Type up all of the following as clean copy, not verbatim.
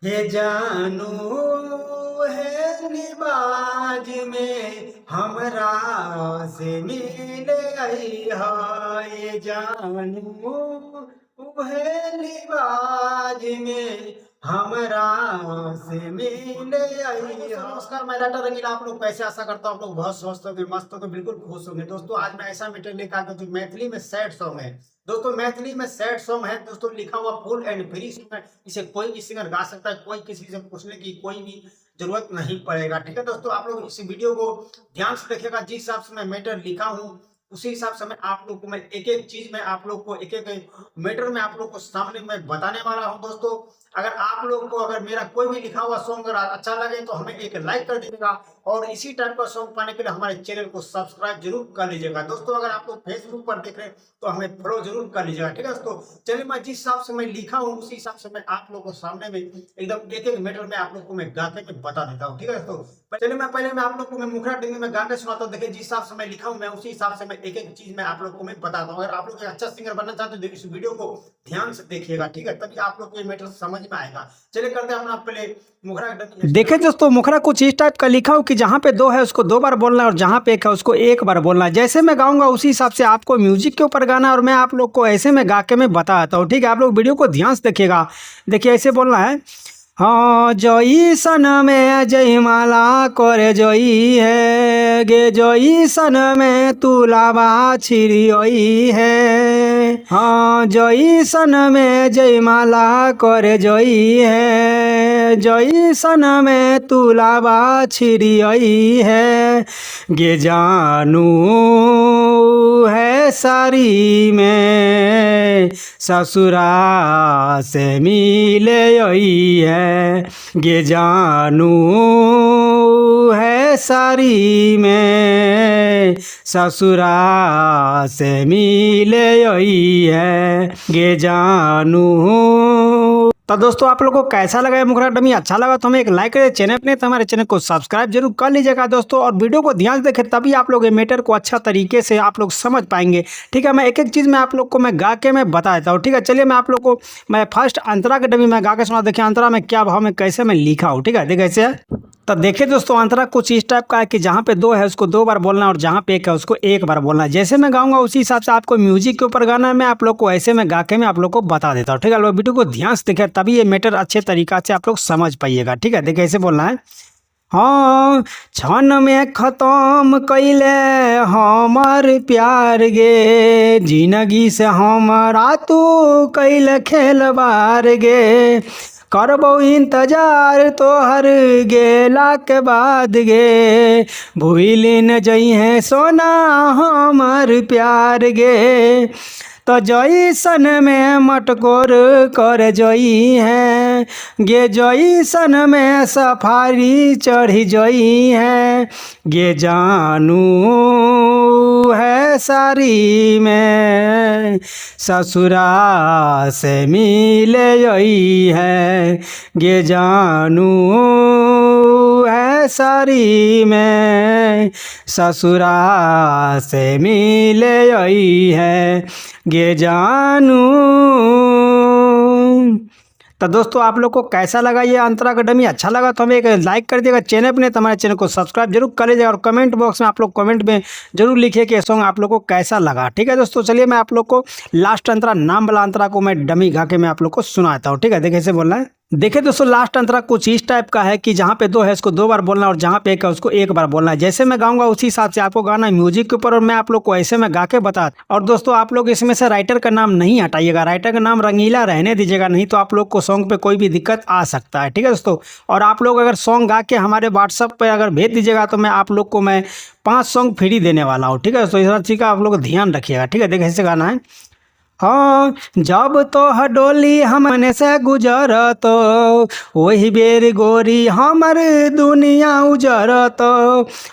हे जानू है निबाज में हमरा से मिले अइहा। ये जानू है निबाज में हमरा से मिले अइहा। नमस्कार, मैं डॉक्टर रंगीला। आप लोग कैसे? आशा करता हूँ आप लोग बहुत स्वस्थ होंगे, मस्त होंगे, बिल्कुल खुश होंगे। दोस्तों आज मैं ऐसा मैटर लेकर आ गया जो मैथिली में सैड सॉन्ग है। दोस्तों मैथिली में सैड सॉन्ग है दोस्तों, लिखा हुआ फुल एंड फ्री सॉन्ग है। इसे कोई भी सिंगर गा सकता है, कोई किसी से पूछने की कोई भी जरूरत नहीं पड़ेगा। ठीक है दोस्तों, आप लोग इस वीडियो को ध्यान से देखिएगा। जिस हिसाब से मैं मैटर लिखा हूँ उसी हिसाब से मैं आप लोग को मैं एक एक चीज में आप लोग को एक एक मैटर में आप लोग को सामने में बताने वाला हूँ। दोस्तों अगर आप लोग को अगर मेरा कोई भी लिखा हुआ सॉन्ग अगर अच्छा लगे तो हमें एक लाइक कर दीजिएगा, और इसी टाइप का सॉन्ग पाने के लिए हमारे चैनल को सब्सक्राइब जरूर कर लीजिएगा। दोस्तों अगर आप लोग फेसबुक पर देख रहे हैं तो हमें फॉलो जरूर कर लीजिएगा। ठीक है दोस्तों, चलिए मैं जिस हिसाब से मैं लिखा हूँ उसी हिसाब से मैं आप लोग को सामने में एकदम एक एक मैटर में आप लोग को मैं गा के बता देता हूँ। ठीक है दोस्तों, चलिए मैं पहले मैं आप लोग को मैं मुखड़ा डिंगी में गा के सुनाता हूँ। देखिए जिस हिसाब से मैं लिखा हूँ मैं उसी हिसाब से मैं एक एक चीज मैं आप लोग को मैं बताता हूँ। अगर आप लोग एक अच्छा सिंगर बनना चाहते हो तो इस वीडियो को ध्यान से देखिएगा। ठीक है, तभी आप लोग को ये मैटर समझ में आएगा। चलिए करते हैं अपना पहले मुखड़ा डिंगी। देखे दोस्तों, मुखड़ा कुछ इस टाइप का लिखा हो कि जहाँ पे दो है उसको दो बार बोलना है और जहाँ पे एक है उसको एक बार बोलना है। जैसे मैं गाऊंगा उसी हिसाब से आपको म्यूजिक के ऊपर गाना है और मैं आप लोग को ऐसे में गा के मैं बताता हूँ। ठीक है, आप लोग वीडियो को ध्यान से देखिएगा। देखिए ऐसे बोलना है। हाँ जई सन में जय माला करे जई है गे, जई सन में तुलाबा छिड़ियई है। हाँ जई सन में जय माला करे जई है, जई सन में तुलाबा छिड़ियई है। गे जानू है सारी में ससुरा से मिले यही है। गे जानू है सारी में ससुरा से मिले यही है। गे जानू। तो दोस्तों आप लोगों को कैसा लगा मुखड़ा डमी? अच्छा लगा तो हमें एक लाइक करें, चैनल पे तो हमारे चैनल को सब्सक्राइब जरूर कर लीजिएगा दोस्तों, और वीडियो को ध्यान से देखें तभी आप लोग ये मैटर को अच्छा तरीके से आप लोग समझ पाएंगे। ठीक है, मैं एक एक चीज़ में आप लोग को मैं गा के मैं बता देता हूँ। ठीक है, चलिए मैं आप लोग को मैं फर्स्ट अंतरा के डमी मैं गा के सुना। देखिए अंतरा में क्या भाव में कैसे मैं लिखा हूँ। ठीक है, देखिए ऐसे तो देखिए दोस्तों, अंतरा कुछ इस टाइप का है कि जहाँ पे दो है उसको दो बार बोलना है और जहाँ पे एक है उसको एक बार बोलना है। जैसे मैं गाऊंगा उसी हिसाब से आपको म्यूजिक के ऊपर गाना है, मैं आप लोग को ऐसे में गा के मैं आप लोग को बता देता हूँ। ठीक है, वीडियो को ध्यान से देखिए तभी ये मैटर अच्छे तरीका से आप लोग समझ पाइएगा। ठीक है, देखिए ऐसे बोलना है। हाँ क्षण में खत्म कैले हमार प्यार गे, जिंदगी से हमारा तू कैले खेलबार गे। करबो इंतजार तोहर गेला के बाद गे, भूल न जइहे सोना हमार प्यार गे। तो जईसन में मटकोर कर जई है गे, जईसन में सफारी चढ़ी जई है। गे जानू है सारी में ससुरा से मिले यही है। गे जानू है सारी में ससुरा से मिले यही है। गे जानू। तो दोस्तों आप लोग को कैसा लगा ये अंतरा का डमी? अच्छा लगा तो हमें एक लाइक कर दिएगा, चैनल पर नहीं तो हमारे चैनल को सब्सक्राइब जरूर कर लीजिएगा, और कमेंट बॉक्स में आप लोग कमेंट में जरूर लिखिए कि ये सॉन्ग आप लोग को कैसा लगा। ठीक है दोस्तों, चलिए मैं आप लोग को लास्ट अंतरा नाम वाला अंतरा को मैं डमी गा के मैं आप लोग को सुनाता हूँ। ठीक है, देखिए ऐसे बोलना है। देखिए दोस्तों, लास्ट अंतरा कुछ इस टाइप का है कि जहाँ पे दो है उसको दो बार बोलना है और जहाँ पे एक है उसको एक बार बोलना है। जैसे मैं गाऊंगा उसी हिसाब से आपको गाना है म्यूजिक के ऊपर, और मैं आप लोग को ऐसे में गा के बता। और दोस्तों आप लोग इसमें से राइटर का नाम नहीं हटाइएगा, राइटर का नाम रंगीला रहने दीजिएगा, नहीं तो आप लोग को सॉन्ग पे कोई भी दिक्कत आ सकता है। ठीक है दोस्तों, और आप लोग अगर सॉन्ग गा के हमारे व्हाट्सअप पर अगर भेज दीजिएगा तो मैं आप लोग को मैं 5 सॉन्ग फ्री देने वाला हूँ। ठीक है दोस्तों, इस चीज़ का आप लोग ध्यान रखिएगा। ठीक है, देखिए ऐसे गाना है। हाँ जब तो हडोली हमने से गुजरत, वही बेर गोरी हमर दुनिया उजरत।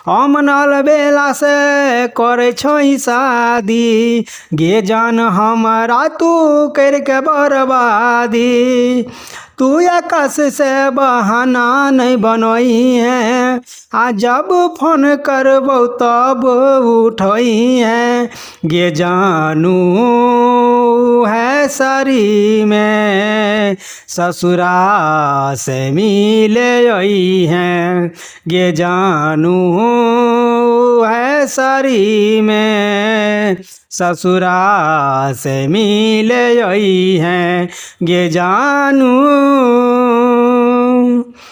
हम नल बेला से करे छोई शादी, गे जान हमारा तू करके बर्बादी। तू आकाश से बहाना नहीं बनई है, आ जब फोन करबो तब उठई है। गे जानू है सारी में ससुरा से मिले आई हैं गे जानू है सारी में ससुरा से मिले आई हैं गे जानू।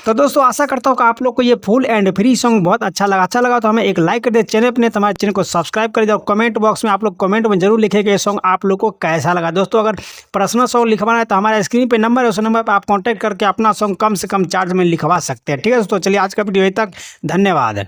तो दोस्तों आशा करता हूँ कि आप लोग को ये फुल एंड फ्री सॉन्ग बहुत अच्छा लगा तो हमें एक लाइक कर दे, चैनल अपने हमारे चैनल को सब्सक्राइब कर दे और कमेंट बॉक्स में आप लोग कमेंट में जरूर लिखें कि ये सॉन्ग आप लोग को कैसा लगा। दोस्तों अगर पर्सनल सॉन्ग लिखवाना है तो हमारे स्क्रीन पे नंबर है, उस नंबर पर आप कॉन्टैक्ट करके अपना सॉन्ग कम से कम चार्ज में लिखवा सकते हैं। ठीक है दोस्तों, चलिए आज का वीडियो यहीं तक, धन्यवाद।